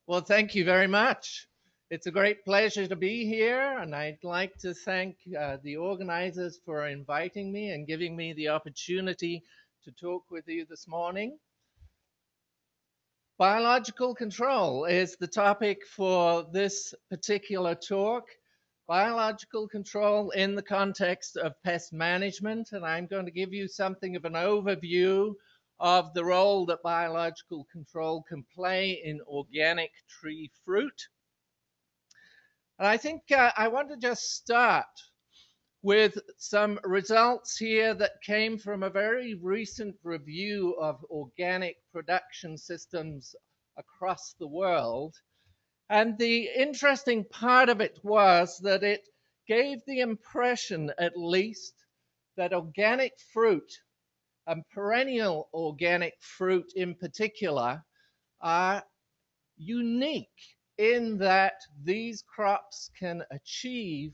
Well, thank you very much. It's a great pleasure to be here, and I'd like to thank the organizers for inviting me and giving me the opportunity to talk with you this morning. Biological control is the topic for this particular talk. Biological control in the context of pest management, and I'm going to give you something of an overview of the role that biological control can play in organic tree fruit. And I think I want to just start with some results here that came from a very recent review of organic production systems across the world. And the interesting part of it was that it gave the impression, at least, that organic fruit and perennial organic fruit in particular are unique in that these crops can achieve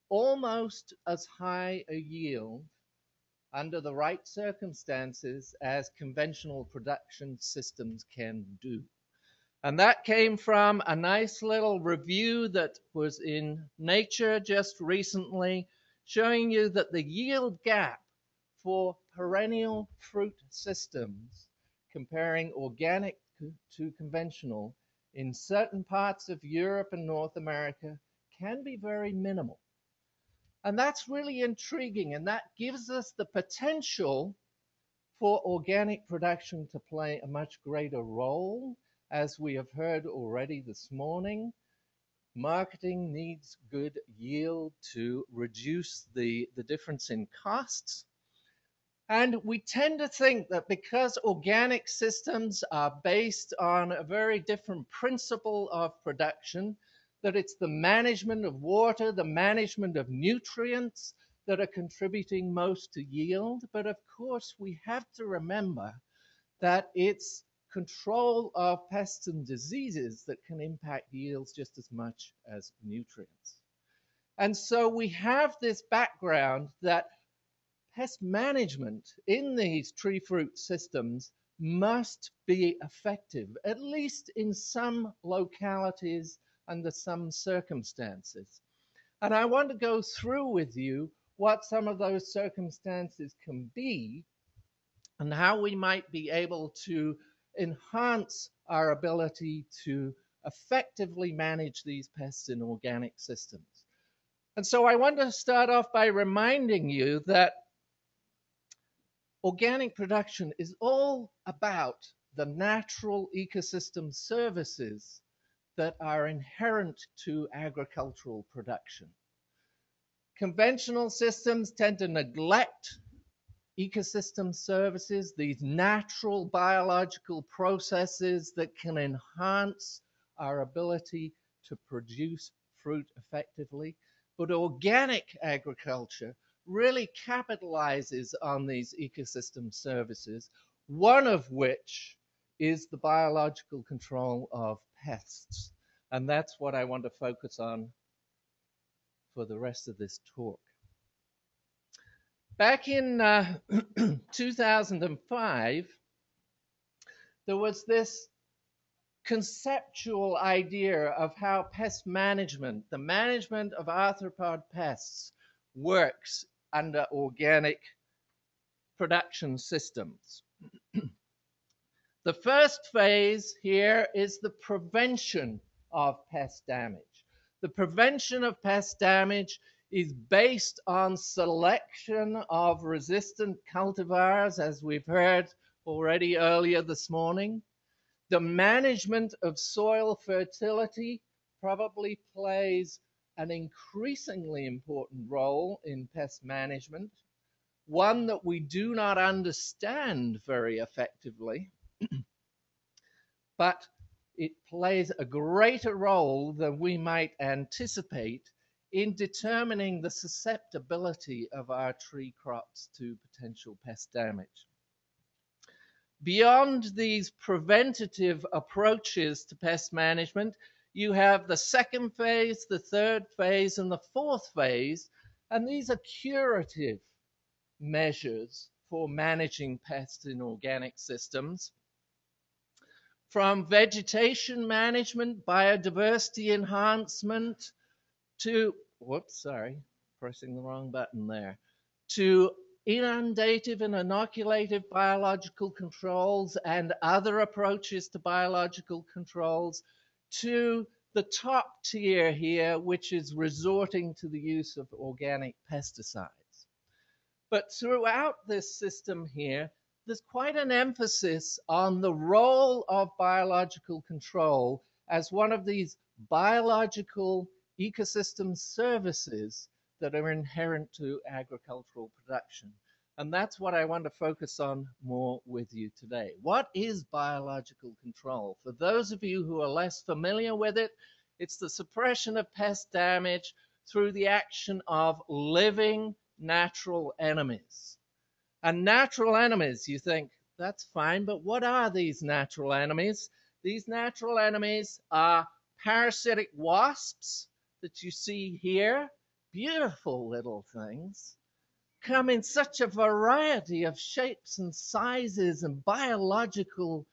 almost as high a yield under the right circumstances as conventional production systems can do. And that came from a nice little review that was in Nature just recently, showing you that the yield gap for perennial fruit systems, comparing organic to conventional, in certain parts of Europe and North America can be very minimal. And that's really intriguing, and that gives us the potential for organic production to play a much greater role. As we have heard already this morning, marketing needs good yield to reduce the difference in costs. And we tend to think that because organic systems are based on a very different principle of production, that it's the management of water, the management of nutrients that are contributing most to yield. But of course, we have to remember that it's control of pests and diseases that can impact yields just as much as nutrients. And so we have this background that pest management in these tree fruit systems must be effective, at least in some localities under some circumstances. And I want to go through with you what some of those circumstances can be and how we might be able to enhance our ability to effectively manage these pests in organic systems. And so I want to start off by reminding you that organic production is all about the natural ecosystem services that are inherent to agricultural production. Conventional systems tend to neglect ecosystem services, these natural biological processes that can enhance our ability to produce fruit effectively. But organic agriculture really capitalizes on these ecosystem services, one of which is the biological control of pests. And that's what I want to focus on for the rest of this talk. Back in 2005, there was this conceptual idea of how pest management, the management of arthropod pests, works under organic production systems. The first phase here is the prevention of pest damage. The prevention of pest damage is based on selection of resistant cultivars, as we've heard already earlier this morning. The management of soil fertility probably plays an increasingly important role in pest management, one that we do not understand very effectively, but it plays a greater role than we might anticipate in determining the susceptibility of our tree crops to potential pest damage. Beyond these preventative approaches to pest management, you have the second phase, the third phase, and the fourth phase, and these are curative measures for managing pests in organic systems. from vegetation management, biodiversity enhancement, to, whoops, sorry, pressing the wrong button there, to inundative and inoculative biological controls and other approaches to biological controls, to the top tier here, which is resorting to the use of organic pesticides. But throughout this system here, there's quite an emphasis on the role of biological control as one of these biological ecosystem services that are inherent to agricultural production. And that's what I want to focus on more with you today. What is biological control? For those of you who are less familiar with it, it's the suppression of pest damage through the action of living natural enemies. And natural enemies, you think, that's fine, but what are these natural enemies? These natural enemies are parasitic wasps that you see here, beautiful little things, come in such a variety of shapes and sizes and biological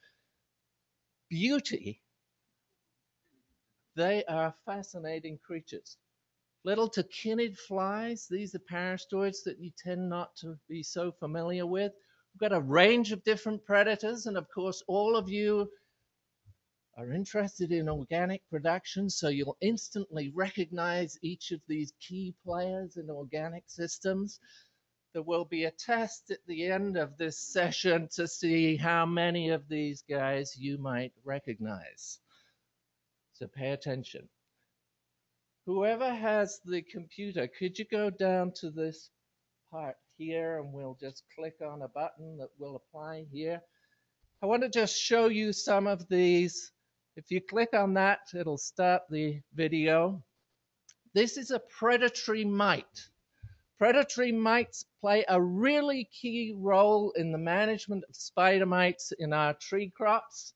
beauty. They are fascinating creatures. Little tachinid flies, these are parasitoids that you tend not to be so familiar with. We've got a range of different predators, and of course, all of you are interested in organic production, so you'll instantly recognize each of these key players in organic systems. There will be a test at the end of this session to see how many of these guys you might recognize. So pay attention. Whoever has the computer, could you go down to this part here and we'll just click on a button that will apply here. I want to just show you some of these. If you click on that, it'll start the video. This is a predatory mite. Predatory mites play a really key role in the management of spider mites in our tree crops.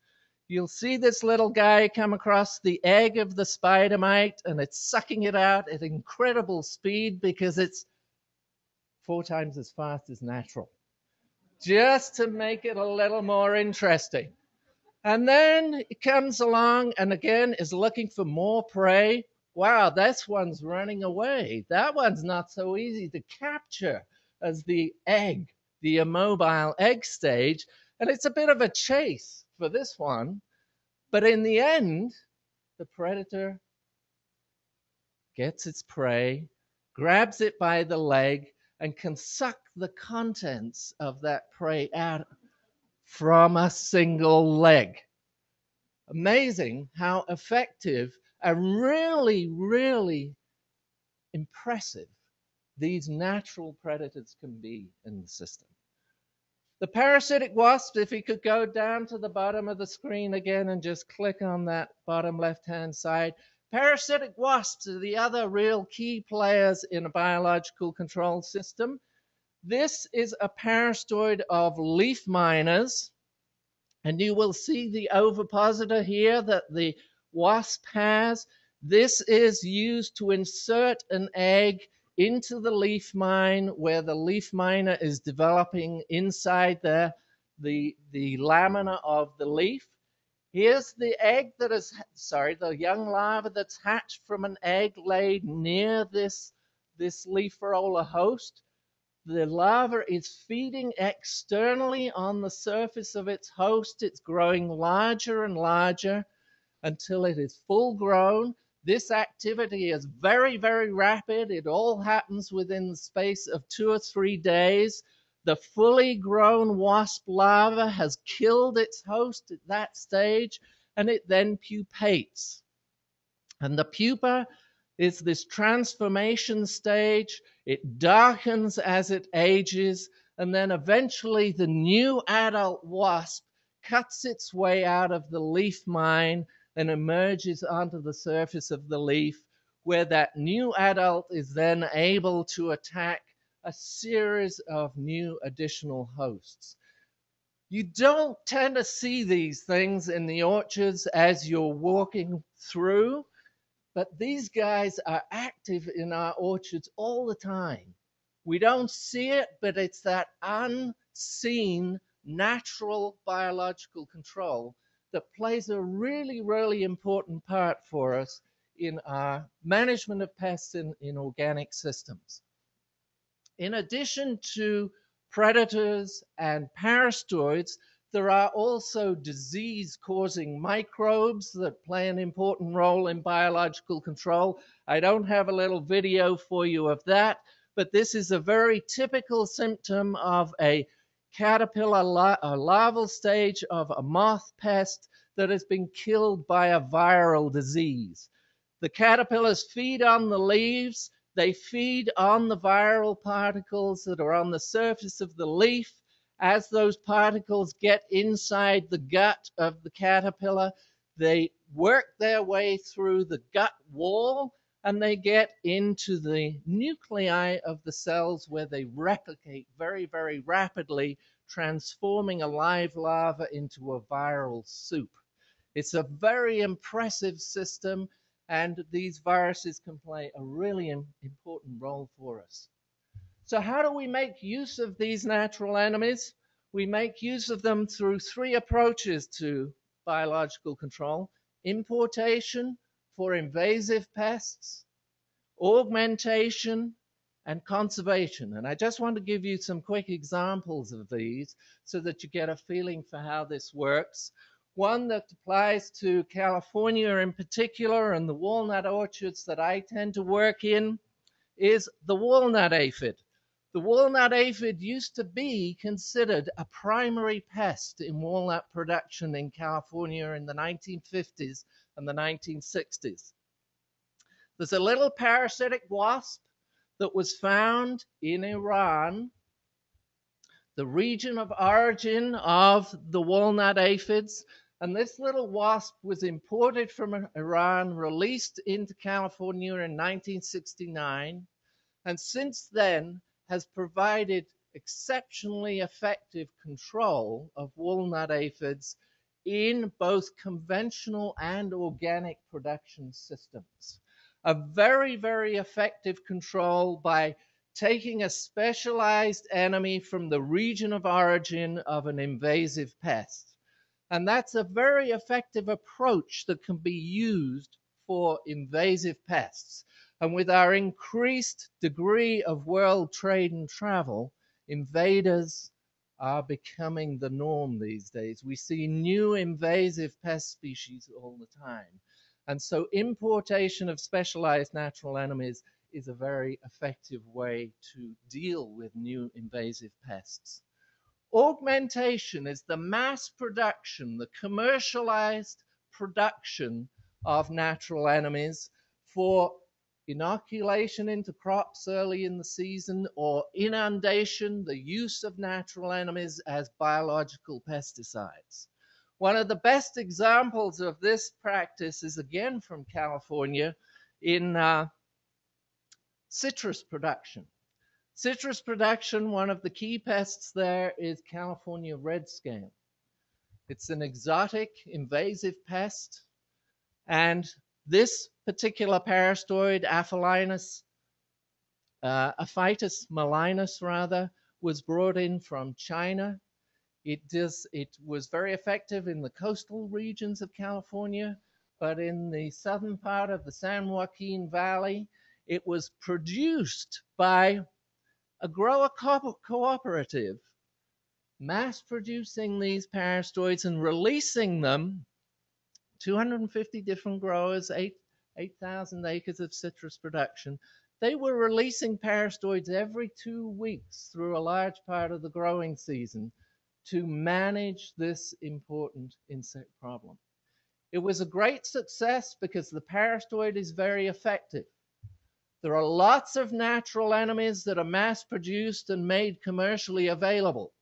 You'll see this little guy come across the egg of the spider mite, and it's sucking it out at incredible speed because it's 4 times as fast as natural, just to make it a little more interesting. And then it comes along and again is looking for more prey. Wow, this one's running away. That one's not so easy to capture as the egg, the immobile egg stage. And it's a bit of a chase for this one. But in the end, the predator gets its prey, grabs it by the leg, and can suck the contents of that prey out from a single leg. Amazing how effective and really, really impressive these natural predators can be in the system. The parasitic wasps, if you could go down to the bottom of the screen again and just click on that bottom left-hand side. Parasitic wasps are the other real key players in a biological control system. This is a parasitoid of leaf miners, and you will see the ovipositor here that the wasp has. This is used to insert an egg into the leaf mine where the leaf miner is developing inside the lamina of the leaf. Here's the egg that is, the young larva that's hatched from an egg laid near this leaf roller host. The larva is feeding externally on the surface of its host. It's growing larger and larger until it is full grown. This activity is very, very rapid. It all happens within the space of 2 or 3 days. The fully grown wasp larva has killed its host at that stage, and it then pupates. And the pupa is this transformation stage. It darkens as it ages, and then eventually the new adult wasp cuts its way out of the leaf mine and emerges onto the surface of the leaf, where that new adult is then able to attack a series of new additional hosts. You don't tend to see these things in the orchards as you're walking through, but these guys are active in our orchards all the time. We don't see it, but it's that unseen natural biological control that plays a really, really important part for us in our management of pests in organic systems. In addition to predators and parasitoids, there are also disease-causing microbes that play an important role in biological control. I don't have a little video for you of that, but this is a very typical symptom of a caterpillar larval stage of a moth pest that has been killed by a viral disease. The caterpillars feed on the leaves. They feed on the viral particles that are on the surface of the leaf. As those particles get inside the gut of the caterpillar, they work their way through the gut wall and they get into the nuclei of the cells where they replicate very, very rapidly, transforming a live larva into a viral soup. It's a very impressive system, and these viruses can play a really important role for us. So how do we make use of these natural enemies? We make use of them through three approaches to biological control: importation for invasive pests, augmentation, and conservation. And I just want to give you some quick examples of these so that you get a feeling for how this works. One that applies to California in particular and the walnut orchards that I tend to work in is the walnut aphid. The walnut aphid used to be considered a primary pest in walnut production in California in the 1950s and the 1960s. There's a little parasitic wasp that was found in Iran, the region of origin of the walnut aphids, and this little wasp was imported from Iran, released into California in 1969, and since then has provided exceptionally effective control of walnut aphids in both conventional and organic production systems. A very, very effective control by taking a specialized enemy from the region of origin of an invasive pest. And that's a very effective approach that can be used for invasive pests. And with our increased degree of world trade and travel, invaders are becoming the norm these days. We see new invasive pest species all the time. And so importation of specialized natural enemies is a very effective way to deal with new invasive pests. Augmentation is the mass production, the commercialized production of natural enemies for inoculation into crops early in the season, or inundation, the use of natural enemies as biological pesticides. One of the best examples of this practice is again from California in citrus production. Citrus production, one of the key pests there is California red scale. It's an exotic invasive pest, and this particular parasitoid, Aphelinus, Aphytis malinus rather, was brought in from China. It was very effective in the coastal regions of California, but in the southern part of the San Joaquin Valley, it was produced by a grower cooperative, mass producing these parasitoids and releasing them. 250 different growers, 8,000 acres of citrus production. They were releasing parasitoids every 2 weeks through a large part of the growing season to manage this important insect problem. It was a great success because the parasitoid is very effective. There are lots of natural enemies that are mass produced and made commercially available.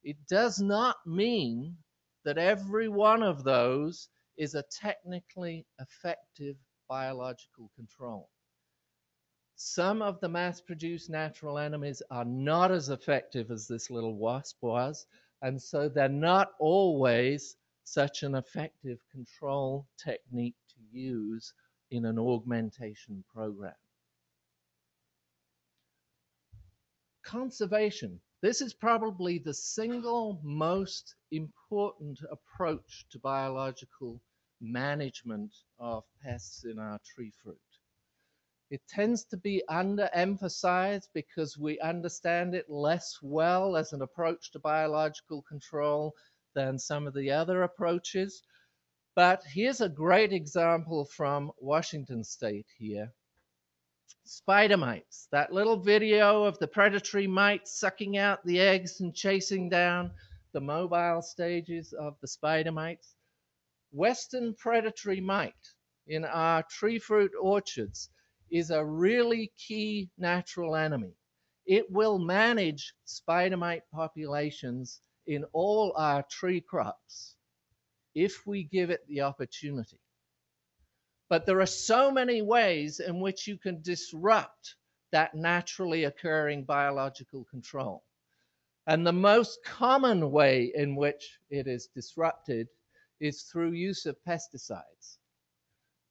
It does not mean that every one of those is a technically effective biological control. Some of the mass-produced natural enemies are not as effective as this little wasp was, and so they're not always such an effective control technique to use in an augmentation program. Conservation. This is probably the single most important approach to biological management of pests in our tree fruit. It tends to be underemphasized because we understand it less well as an approach to biological control than some of the other approaches. But here's a great example from Washington State here. Spider mites, that little video of the predatory mites sucking out the eggs and chasing down the mobile stages of the spider mites. Western predatory mite in our tree fruit orchards is a really key natural enemy. It will manage spider mite populations in all our tree crops if we give it the opportunity. But there are so many ways in which you can disrupt that naturally occurring biological control. And the most common way in which it is disrupted is through use of pesticides.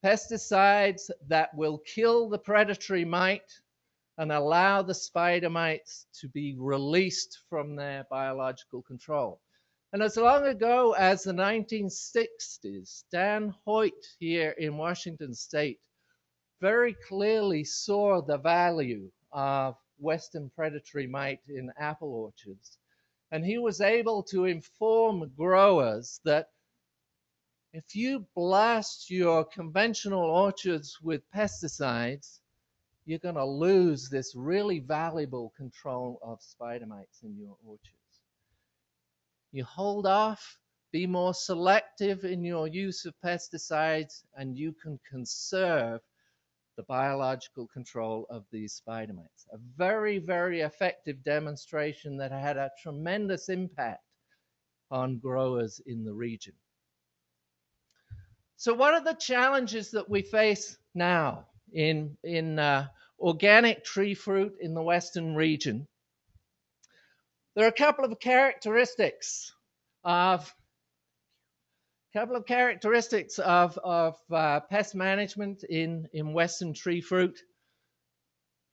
Pesticides that will kill the predatory mite and allow the spider mites to be released from their biological control. And as long ago as the 1960s, Dan Hoyt here in Washington State very clearly saw the value of Western predatory mite in apple orchards. And he was able to inform growers that if you blast your conventional orchards with pesticides, you're going to lose this really valuable control of spider mites in your orchards. You hold off, be more selective in your use of pesticides, and you can conserve the biological control of these spider mites. A very, very effective demonstration that had a tremendous impact on growers in the region. So what are the challenges that we face now in organic tree fruit in the Western region? There are a couple of characteristics of pest management in Western tree fruit.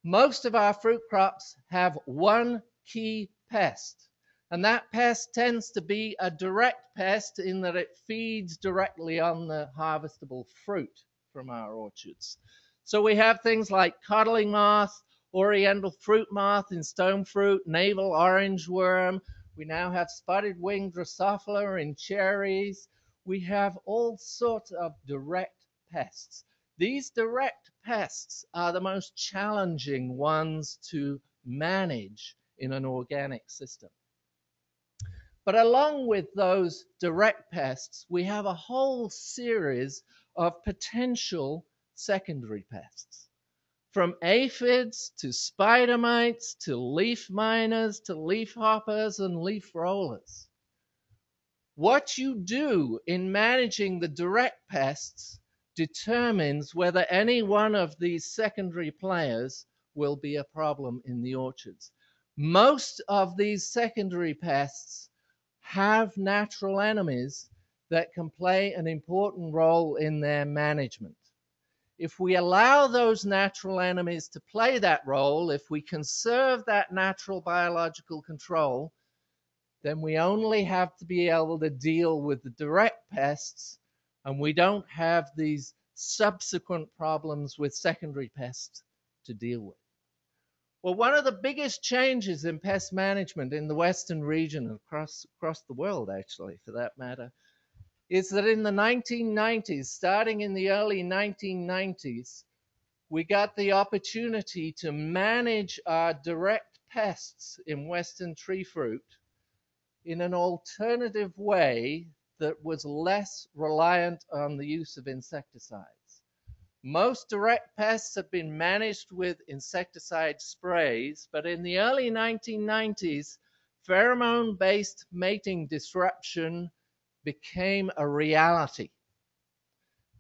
Most of our fruit crops have one key pest, and that pest tends to be a direct pest in that it feeds directly on the harvestable fruit from our orchards. So we have things like codling moth, oriental fruit moth in stone fruit, navel orange worm. We now have spotted wing Drosophila in cherries. We have all sorts of direct pests. These direct pests are the most challenging ones to manage in an organic system. But along with those direct pests, we have a whole series of potential secondary pests. From aphids to spider mites to leaf miners to leaf hoppers and leaf rollers. What you do in managing the direct pests determines whether any one of these secondary players will be a problem in the orchards. Most of these secondary pests have natural enemies that can play an important role in their management. If we allow those natural enemies to play that role, if we conserve that natural biological control, then we only have to be able to deal with the direct pests, and we don't have these subsequent problems with secondary pests to deal with. Well, one of the biggest changes in pest management in the Western region, across the world actually for that matter, is that in the 1990s, starting in the early 1990s, we got the opportunity to manage our direct pests in Western tree fruit in an alternative way that was less reliant on the use of insecticides. Most direct pests have been managed with insecticide sprays, but in the early 1990s, pheromone-based mating disruption became a reality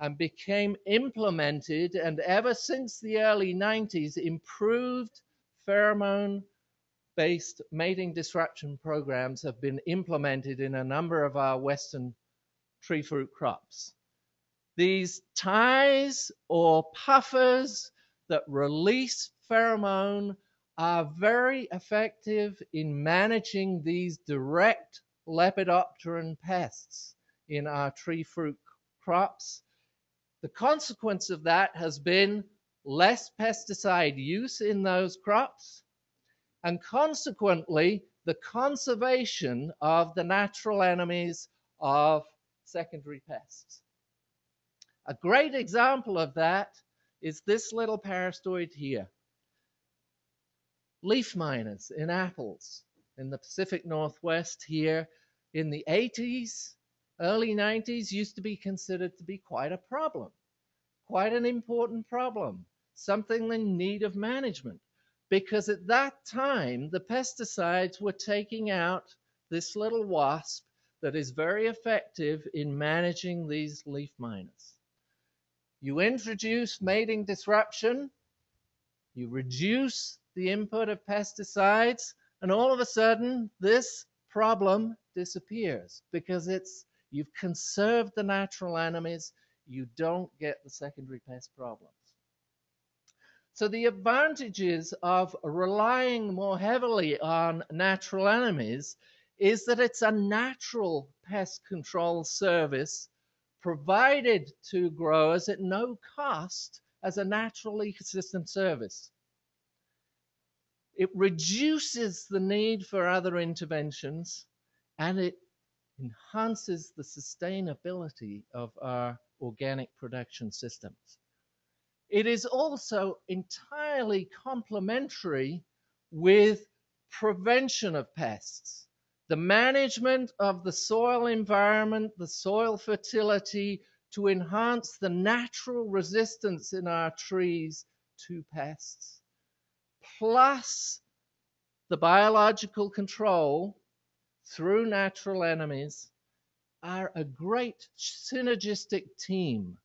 and became implemented, and ever since the early 90s, improved pheromone-based mating disruption programs have been implemented in a number of our Western tree fruit crops. These ties or puffers that release pheromone are very effective in managing these direct lepidopteran pests in our tree fruit crops. The consequence of that has been less pesticide use in those crops, and consequently, the conservation of the natural enemies of secondary pests. A great example of that is this little parasitoid here. Leaf miners in apples in the Pacific Northwest here in the 80s, early 90s used to be considered to be quite a problem, quite an important problem, something in need of management. Because at that time, the pesticides were taking out this little wasp that is very effective in managing these leaf miners. You introduce mating disruption, you reduce the input of pesticides, and all of a sudden, this problem disappears because you've conserved the natural enemies, you don't get the secondary pest problems. So the advantages of relying more heavily on natural enemies is that it's a natural pest control service provided to growers at no cost as a natural ecosystem service. It reduces the need for other interventions, and it enhances the sustainability of our organic production systems. It is also entirely complementary with prevention of pests. The management of the soil environment, the soil fertility, to enhance the natural resistance in our trees to pests, plus the biological control through natural enemies, are a great synergistic team.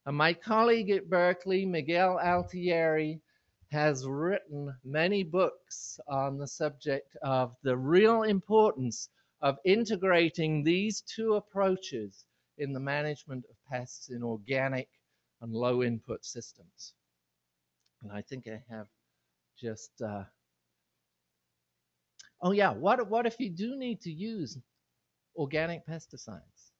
And my colleague at Berkeley, Miguel Altieri, has written many books on the subject of the real importance of integrating these two approaches in the management of pests in organic and low input systems. And I think I have just, oh yeah, what if you do need to use organic pesticides?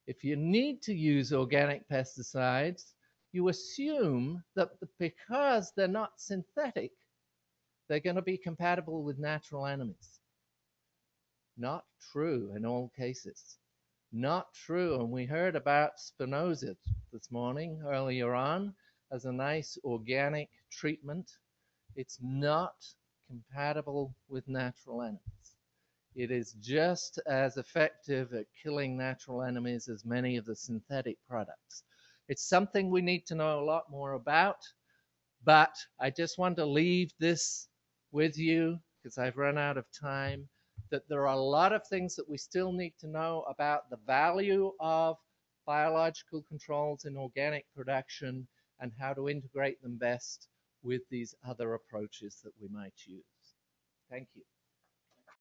If you need to use organic pesticides, you assume that because they're not synthetic, they're going to be compatible with natural enemies. Not true in all cases. Not true. And we heard about spinosad this morning, earlier on, as a nice organic treatment. It's not compatible with natural enemies. It is just as effective at killing natural enemies as many of the synthetic products. It's something we need to know a lot more about, but I just want to leave this with you, because I've run out of time, that there are a lot of things that we still need to know about the value of biological controls in organic production and how to integrate them best with these other approaches that we might use. Thank you.